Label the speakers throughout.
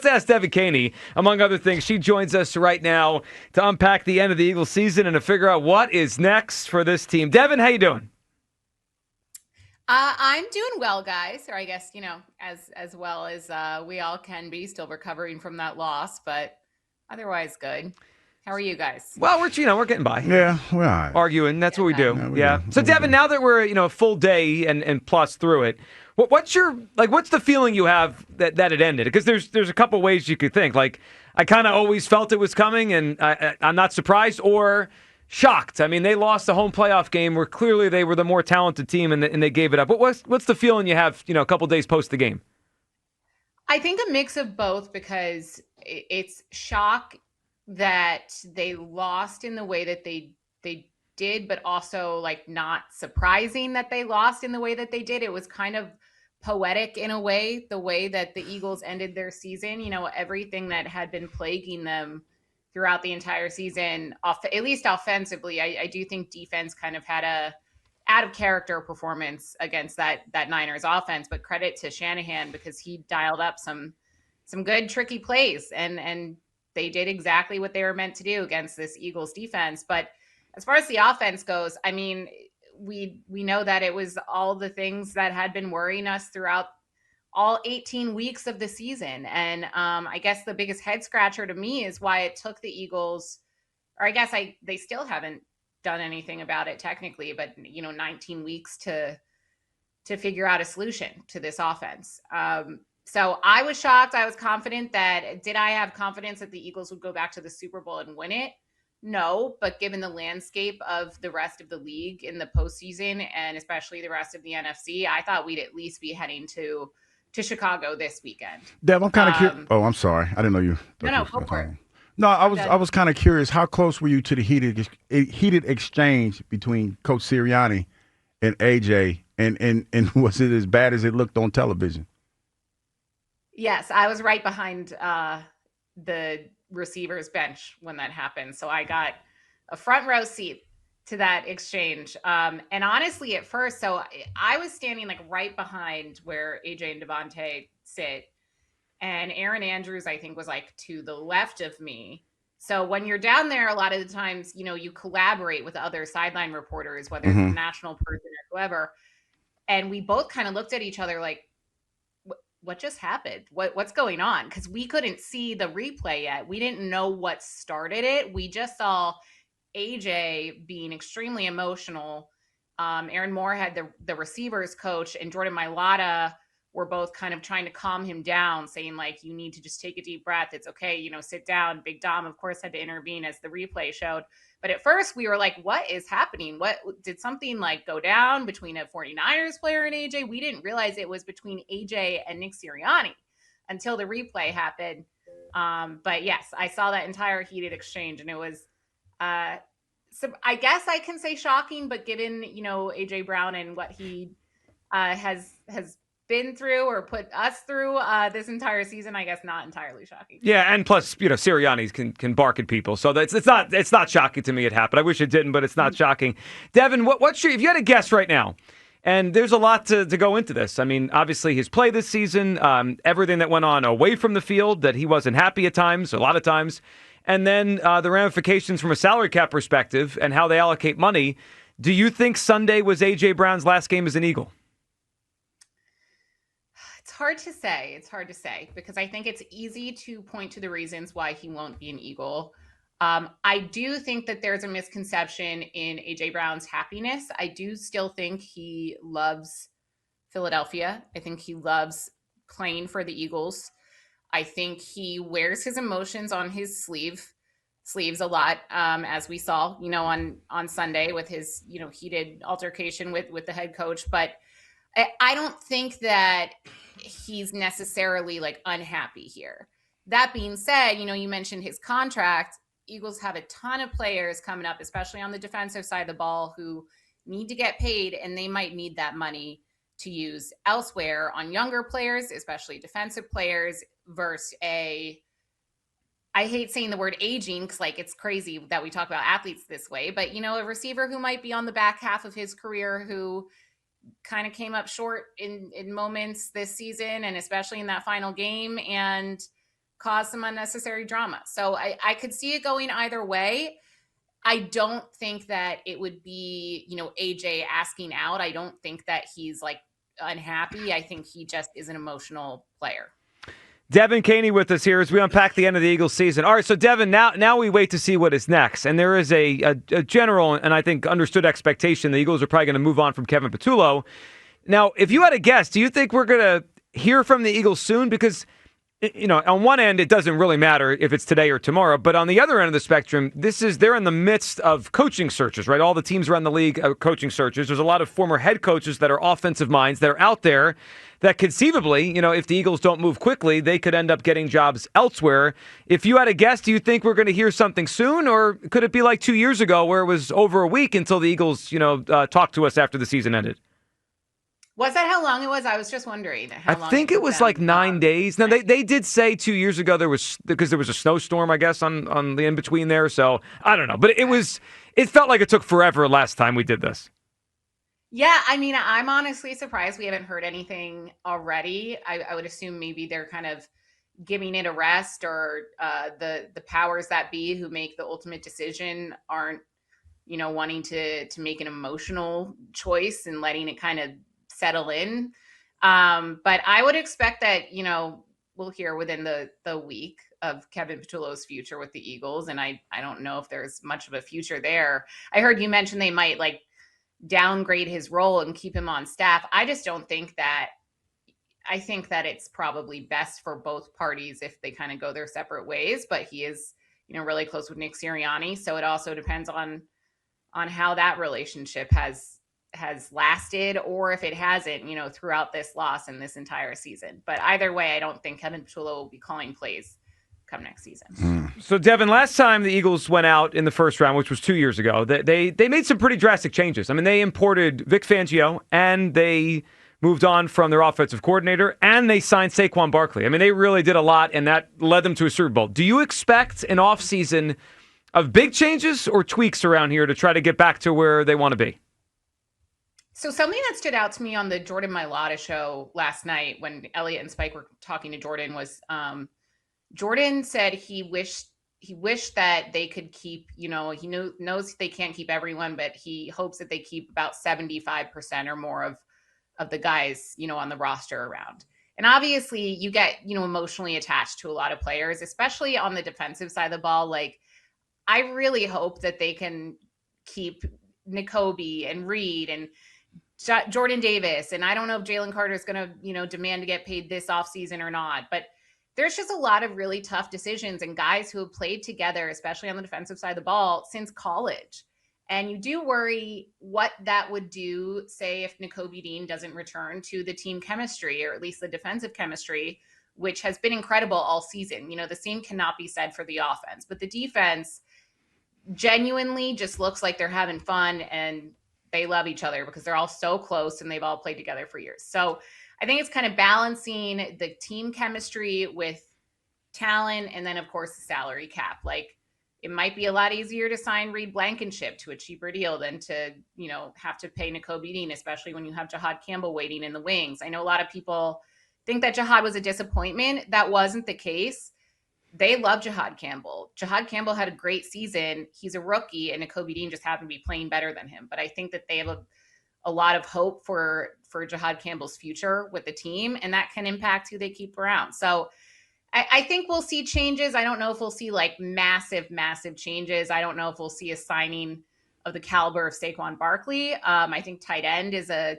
Speaker 1: let's ask Devan Kaney, among other things. She joins us right now to unpack the end of the Eagles season and to figure out what is next for this team. Devan, how you doing?
Speaker 2: I'm doing well, guys, or I guess, as well as we all can be, still recovering from that loss, but otherwise good. How are you guys?
Speaker 1: Well, we're getting by.
Speaker 3: Yeah, we're all right.
Speaker 1: Arguing, that's what we do.
Speaker 3: Yeah.
Speaker 1: So, Devan, now that we're a full day and plus through it, what's the feeling you have that it ended? Because there's a couple ways you could think. Like, I kind of always felt it was coming, and I'm not surprised, or shocked. I mean, they lost a home playoff game where clearly they were the more talented team, and they gave it up. What's the feeling you have? A couple days post the game.
Speaker 2: I think a mix of both, because it's shock that they lost in the way that they did, but also like not surprising that they lost in the way that they did. It was kind of poetic in a way, the way that the Eagles ended their season. Everything that had been plaguing them throughout the entire season, at least offensively. I do think defense kind of had a out of character performance against that Niners offense, but credit to Shanahan, because he dialed up some good tricky plays, and they did exactly what they were meant to do against this Eagles defense. But as far as the offense goes, I mean, we know that it was all the things that had been worrying us throughout all 18 weeks of the season. And I guess the biggest head scratcher to me is why it took the Eagles, or I guess they still haven't done anything about it technically, but 19 weeks to figure out a solution to this offense. So I was shocked. I was confident did I have confidence that the Eagles would go back to the Super Bowl and win it? No, but given the landscape of the rest of the league in the postseason, and especially the rest of the NFC, I thought we'd at least be heading to Chicago this weekend.
Speaker 3: Dev, I'm kind of curious. Oh, I'm sorry. I didn't know you.
Speaker 2: No, go for it.
Speaker 3: No, I was kind of curious. How close were you to the heated exchange between Coach Sirianni and AJ, and was it as bad as it looked on television?
Speaker 2: Yes, I was right behind the receivers bench when that happened, so I got a front row seat to that exchange. And honestly, at first, so I was standing like right behind where AJ and Devontae sit. And Aaron Andrews, I think, was like to the left of me. So when you're down there, a lot of the times, you collaborate with other sideline reporters, whether it's a national person or whoever. And we both kind of looked at each other like, what just happened? What's going on? Because we couldn't see the replay yet. We didn't know what started it. We just saw AJ being extremely emotional. Aaron Moore had the receivers coach, and Jordan Mailata were both kind of trying to calm him down, saying like, you need to just take a deep breath. It's okay. Sit down. Big Dom, of course, had to intervene, as the replay showed. But at first we were like, what is happening? What did something like go down between a 49ers player and AJ? We didn't realize it was between AJ and Nick Sirianni until the replay happened. But yes, I saw that entire heated exchange, and it was, so I guess I can say shocking, but given, AJ Brown and what he has been through or put us through this entire season, I guess not entirely shocking.
Speaker 1: Yeah, and plus, Sirianni can bark at people, so it's not shocking to me it happened. I wish it didn't, but it's not shocking. Devan, what's if you had to guess right now, and there's a lot to go into this. I mean, obviously his play this season, everything that went on away from the field, that he wasn't happy at times, a lot of times, and then the ramifications from a salary cap perspective and how they allocate money. Do you think Sunday was A.J. Brown's last game as an Eagle?
Speaker 2: It's hard to say because I think it's easy to point to the reasons why he won't be an Eagle. I do think that there's a misconception in A.J. Brown's happiness. I do still think he loves Philadelphia. I think he loves playing for the Eagles. I think he wears his emotions on his sleeves a lot, as we saw, on Sunday with his, heated altercation with the head coach. But I don't think that he's necessarily like unhappy here. That being said, you mentioned his contract. Eagles have a ton of players coming up, especially on the defensive side of the ball, who need to get paid, and they might need that money to use elsewhere on younger players, especially defensive players, versus I hate saying the word aging because it's crazy that we talk about athletes this way, but a receiver who might be on the back half of his career who kind of came up short in moments this season, and especially in that final game. And cause some unnecessary drama. So I could see it going either way. I don't think that it would be, AJ asking out. I don't think that he's like unhappy. I think he just is an emotional player.
Speaker 1: Devan Kaney with us here as we unpack the end of the Eagles season. All right, so Devan, now we wait to see what is next. And there is a general and I think understood expectation the Eagles are probably going to move on from Kevin Patullo. Now, if you had a guess, do you think we're going to hear from the Eagles soon? Because on one end, it doesn't really matter if it's today or tomorrow. But on the other end of the spectrum, they're in the midst of coaching searches, right? All the teams around the league are coaching searches. There's a lot of former head coaches that are offensive minds that are out there that conceivably, if the Eagles don't move quickly, they could end up getting jobs elsewhere. If you had a guess, do you think we're going to hear something soon? Or could it be like 2 years ago where it was over a week until the Eagles, talked to us after the season ended?
Speaker 2: Was that how long it was? I was just wondering.
Speaker 1: I think it was like 9 days. Now, they did say 2 years ago because there was a snowstorm, I guess, on the in-between there. So, I don't know. But it felt like it took forever last time we did this.
Speaker 2: Yeah, I mean, I'm honestly surprised we haven't heard anything already. I would assume maybe they're kind of giving it a rest, or the powers that be who make the ultimate decision aren't, wanting to make an emotional choice and letting it kind of settle in. But I would expect that, we'll hear within the week of Kevin Patullo's future with the Eagles. And I don't know if there's much of a future there. I heard you mention they might downgrade his role and keep him on staff. I just don't think that. I think that it's probably best for both parties if they kind of go their separate ways, but he is, really close with Nick Sirianni. So it also depends on how that relationship has lasted, or if it hasn't, throughout this loss and this entire season. But either way, I don't think Kevin Patullo will be calling plays come next season.
Speaker 1: So, Devan, last time the Eagles went out in the first round, which was 2 years ago, they made some pretty drastic changes. I mean, they imported Vic Fangio, and they moved on from their offensive coordinator, and they signed Saquon Barkley. I mean, they really did a lot, and that led them to a Super Bowl. Do you expect an offseason of big changes or tweaks around here to try to get back to where they want to be?
Speaker 2: So something that stood out to me on the Jordan Mailata show last night when Elliot and Spike were talking to Jordan was Jordan said he wished that they could keep, he knows they can't keep everyone, but he hopes that they keep about 75% or more of the guys, on the roster around. And obviously you get, emotionally attached to a lot of players, especially on the defensive side of the ball. Like, I really hope that they can keep Nakobe and Reed and Jordan Davis. And I don't know if Jalen Carter is going to, demand to get paid this offseason or not, but there's just a lot of really tough decisions and guys who have played together, especially on the defensive side of the ball, since college. And you do worry what that would do, say, if Nakobe Dean doesn't return to the team chemistry, or at least the defensive chemistry, which has been incredible all season. The same cannot be said for the offense, but the defense genuinely just looks like they're having fun and they love each other because they're all so close and they've all played together for years. So I think it's kind of balancing the team chemistry with talent, and then of course the salary cap. Like, it might be a lot easier to sign Reed Blankenship to a cheaper deal than to, have to pay Nakobe Dean, especially when you have Jahad Campbell waiting in the wings. I know a lot of people think that Jahad was a disappointment. That wasn't the case. They love Jahad Campbell. Jahad Campbell had a great season. He's a rookie, and Nakobe Dean just happened to be playing better than him. But I think that they have a lot of hope for Jahad Campbell's future with the team, and that can impact who they keep around. So I think we'll see changes. I don't know if we'll see massive changes. I don't know if we'll see a signing of the caliber of Saquon Barkley. I think tight end is a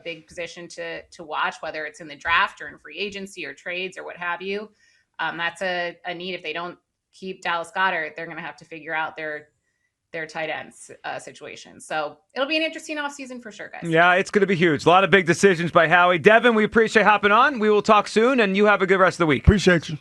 Speaker 2: big position to watch, whether it's in the draft or in free agency or trades or what have you. That's a need. If they don't keep Dallas Goedert, they're going to have to figure out their tight ends situation. So it'll be an interesting offseason for sure, guys.
Speaker 1: Yeah, it's going to be huge. A lot of big decisions by Howie. Devan, we appreciate hopping on. We will talk soon, and you have a good rest of the week.
Speaker 3: Appreciate you.